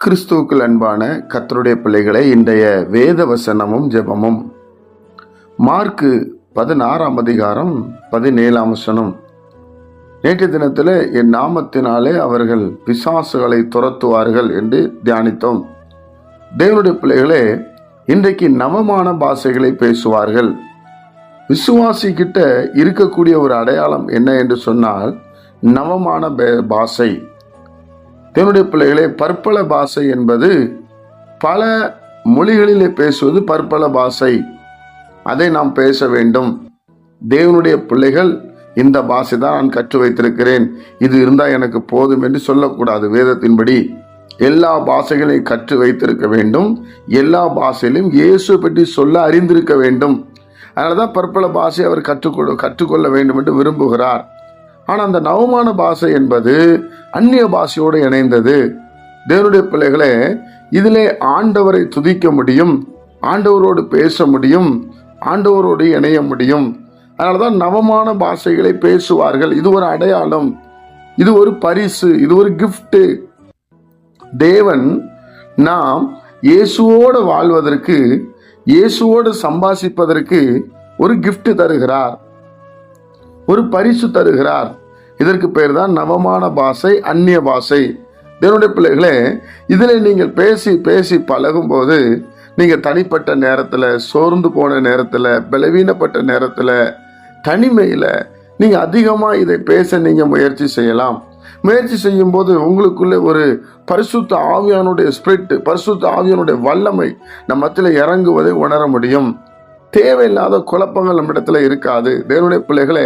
கிறிஸ்துவுக்குள் அன்பான கர்த்தருடைய பிள்ளைகளை, இன்றைய வேத வசனமும் ஜெபமும் மார்க்கு 16ஆம் அதிகாரம் 17ஆம் வசனம். நேற்றைய தினத்தில் என் நாமத்தினாலே அவர்கள் பிசாசுகளை துரத்துவார்கள் என்று தியானித்தோம். தேவனுடைய பிள்ளைகளே, இன்றைக்கு நவமான பாஷைகளை பேசுவார்கள். விசுவாசி கிட்ட இருக்கக்கூடிய ஒரு அடையாளம் என்ன என்று சொன்னால் நவமான பாஷை. தேவனுடைய பிள்ளைகளே, பற்பல பாஷை என்பது பல மொழிகளிலே பேசுவது பற்பல பாஷை. அதை நாம் பேச வேண்டும். தேவனுடைய பிள்ளைகள் இந்த பாஷை தான் நான் கற்று வைத்திருக்கிறேன், இது இருந்தால் எனக்கு போதும் என்று சொல்லக்கூடாது. வேதத்தின்படி எல்லா பாஷைகளையும் கற்று வைத்திருக்க வேண்டும். எல்லா பாஷையிலும் இயேசு பற்றி சொல்ல அறிந்திருக்க வேண்டும். அதனால தான் பற்பல பாஷை அவர் கற்றுக்கொள்ள வேண்டும் என்று விரும்புகிறார். ஆனால் அந்த நவமான பாஷை என்பது அந்நிய பாஷையோடு இணைந்தது. தேவனுடைய பிள்ளைகளே, இதிலே ஆண்டவரை துதிக்க முடியும், ஆண்டவரோடு பேச முடியும், ஆண்டவரோடு இணைய முடியும். அதனால தான் நவமான பாஷைகளை பேசுவார்கள். இது ஒரு அடையாளம், இது ஒரு பரிசு, இது ஒரு கிஃப்ட். தேவன் நாம் இயேசுவோடு வாழ்வதற்கு, இயேசுவோடு சம்பாஷிப்பதற்கு ஒரு கிஃப்ட் தருகிறார், ஒரு பரிசு தருகிறார். இதற்கு பேர் தான் நவமான பாஷை, அந்நிய பாஷை. தேவனுடைய பிள்ளைகளே, இதில் நீங்கள் பேசி பேசி பழகும் போது நீங்கள் தனிப்பட்ட நேரத்தில், சோர்ந்து போன நேரத்தில், பலவீனப்பட்ட நேரத்தில், தனிமையில் நீங்கள் அதிகமாக இதை பேச நீங்கள் முயற்சி செய்யலாம். முயற்சி செய்யும் போது உங்களுக்குள்ளே ஒரு பரிசுத்த ஆவியானுடைய ஸ்பிரிட், பரிசுத்த ஆவியானுடைய வல்லமை நம்ம மத்தியில் இறங்குவதை உணர முடியும். தேவையில்லாத குழப்பங்கள் நம்மிடத்துல இருக்காது. தேவனுடைய பிள்ளைகளே,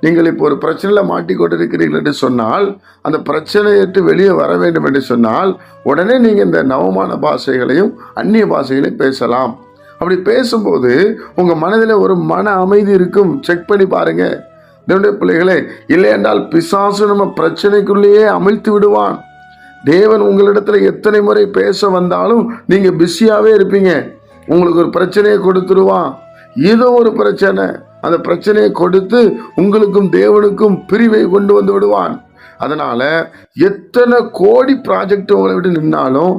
நீங்கள் இப்போ ஒரு பிரச்சனையில் மாட்டிக்கொண்டிருக்கிறீர்கள் என்று சொன்னால், அந்த பிரச்சனையிட்டு வெளியே வர வேண்டும் என்று சொன்னால் உடனே நீங்கள் இந்த நவமான பாஷைகளையும் அந்நிய பாஷைகளையும் பேசலாம். அப்படி பேசும்போது உங்கள் மனதில் ஒரு மன அமைதி இருக்கும். செக் பண்ணி பாருங்க தேவனுடைய பிள்ளைகளே. இல்லை என்றால் பிசாசு நம்ம பிரச்சனைக்குள்ளேயே அமிழ்த்து விடுவான். தேவன் உங்களிடத்துல எத்தனை முறை பேச வந்தாலும் நீங்கள் பிஸியாகவே இருப்பீங்க. உங்களுக்கு ஒரு பிரச்சனையை கொடுத்துருவான். ஏதோ ஒரு பிரச்சனை, அந்த பிரச்சனையை கொடுத்து உங்களுக்கும் தேவனுக்கும் பிரிவை கொண்டு வந்து விடுவான். அதனால எத்தனை கோடி ப்ராஜெக்ட் உங்களை விட்டு நின்னாலும்,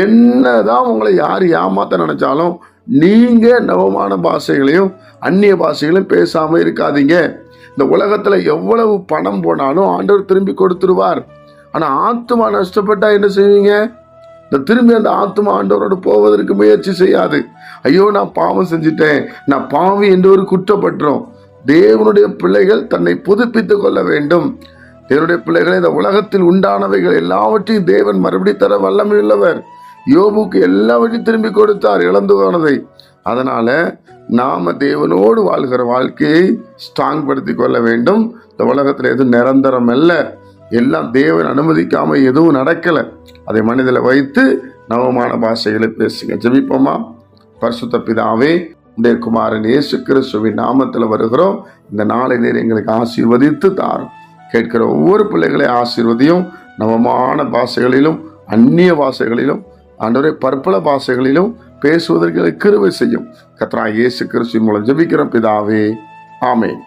என்னதான் உங்களை யார் ஏமாத்த நினைச்சாலும், நீங்க நவமான பாஷைகளையும் அந்நிய பாஷைகளையும் பேசாம இருக்காதீங்க. இந்த உலகத்துல எவ்வளவு பணம் போனாலும் ஆண்டவர் திரும்பி கொடுத்துருவார். ஆனா ஆத்துமா நஷ்டப்பட்டா என்ன செய்வீங்க? திரும்பி அந்த ஆத்மா ஆண்டவரோடு போவதற்கு முயற்சி செய்யாது. ஐயோ, நான் பாவம் செஞ்சிட்டேன், நான் பாவி என்று ஒரு குற்றப்பற்றோம். தேவனுடைய பிள்ளைகள் தன்னை புதுப்பித்துக் கொள்ள வேண்டும். தேவனுடைய பிள்ளைகளை, இந்த உலகத்தில் உண்டானவைகள் எல்லாவற்றையும் தேவன் மறுபடி தர வல்லமை உள்ளவர். யோபுக்கு எல்லாவற்றையும் திரும்பி கொடுத்தார், இழந்து போனதை. அதனால நாம தேவனோடு வாழ்கிற வாழ்க்கையை ஸ்ட்ராங் படுத்தி கொள்ள வேண்டும். இந்த உலகத்தில் எதுவும் நிரந்தரம் அல்ல, எல்லாம் தேவன் அனுமதிக்காம எதுவும் நடக்கல. அதை மனதில் வைத்து நவமான பாஷைகளை பேசுங்க. ஜெபிப்போமா? பரிசுத்த பிதாவே, உடைய குமாரன் இயேசு கிறிஸ்துவின் நாமத்தில் வருகிறோம். இந்த நாளை நீர் எங்களுக்கு ஆசீர்வதித்து தாரும். கேட்கிற ஒவ்வொரு பிள்ளைகளை ஆசீர்வதியும். நவமான பாஷைகளிலும் அந்நிய பாஷைகளிலும் ஆண்டவரே பற்பல பாஷைகளிலும் பேசுவதற்கு கிருபை செய்யும். கர்த்தராகிய இயேசு கிறிஸ்துவின் மூலம் ஜெபிக்கிறோம் பிதாவே, ஆமென்.